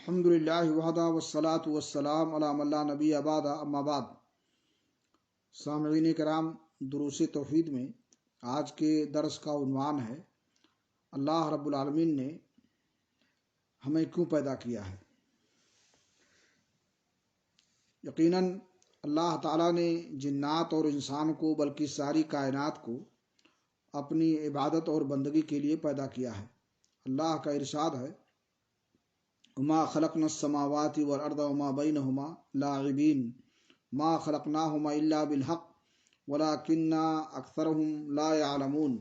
الحمد للہ وحدہ والصلاة والسلام علی من لا نبی بعد اما بعد۔ سامعین کرام، دروس توحید میں آج کے درس کا عنوان ہے اللہ رب العالمین نے ہمیں کیوں پیدا کیا ہے۔ یقیناً اللہ تعالیٰ نے جنات اور انسان کو بلکہ ساری کائنات کو اپنی عبادت اور بندگی کے لیے پیدا کیا ہے۔ اللہ کا ارشاد ہے، وما خلقنا السماوات والارض وما بینہما لاعبین ما خلقناہما الا بالحق ولکن اکثرہم لا یعلمون۔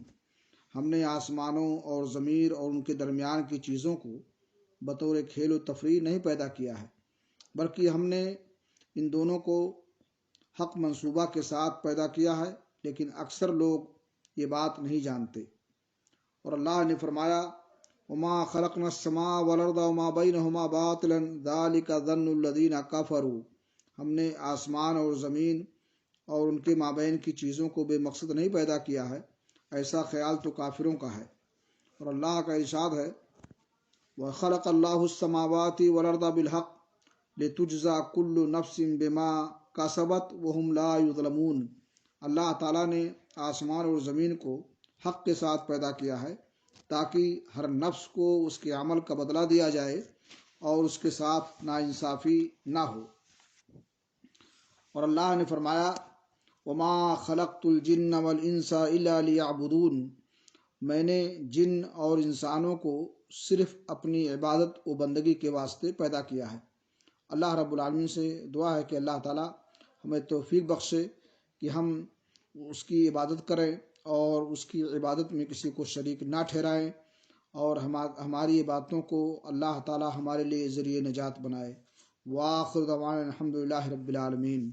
ہم نے آسمانوں اور زمین اور ان کے درمیان کی چیزوں کو بطور کھیل و تفریح نہیں پیدا کیا ہے، بلکہ ہم نے ان دونوں کو حق منصوبہ کے ساتھ پیدا کیا ہے، لیکن اکثر لوگ یہ بات نہیں جانتے۔ اور اللہ نے فرمایا، وما خلقنا السماء والارض وما بینہما باطلا ذلک ظن الذین کفروا۔ ہم نے آسمان اور زمین اور ان کے مابین کی چیزوں کو بے مقصد نہیں پیدا کیا ہے، ایسا خیال تو کافروں کا ہے۔ اور اللہ کا ارشاد ہے، وخلق اللہ السماوات والارض بالحق لتجزى كل نفس بما کسبت وهم لا یظلمون۔ اللہ تعالیٰ نے آسمان اور زمین کو حق کے ساتھ پیدا کیا ہے تاکہ ہر نفس کو اس کے عمل کا بدلہ دیا جائے اور اس کے ساتھ ناانصافی نہ ہو۔ اور اللہ نے فرمایا، وما خلقت الجن والانس الا لیعبدون۔ میں نے جن اور انسانوں کو صرف اپنی عبادت و بندگی کے واسطے پیدا کیا ہے۔ اللہ رب العالمین سے دعا ہے کہ اللہ تعالیٰ ہمیں توفیق بخشے کہ ہم اس کی عبادت کریں اور اس کی عبادت میں کسی کو شریک نہ ٹھہرائیں، اور ہماری عبادتوں کو اللہ تعالیٰ ہمارے لیے ذریعہ نجات بنائے۔ وآخر دعوانا الحمد للہ رب العالمین۔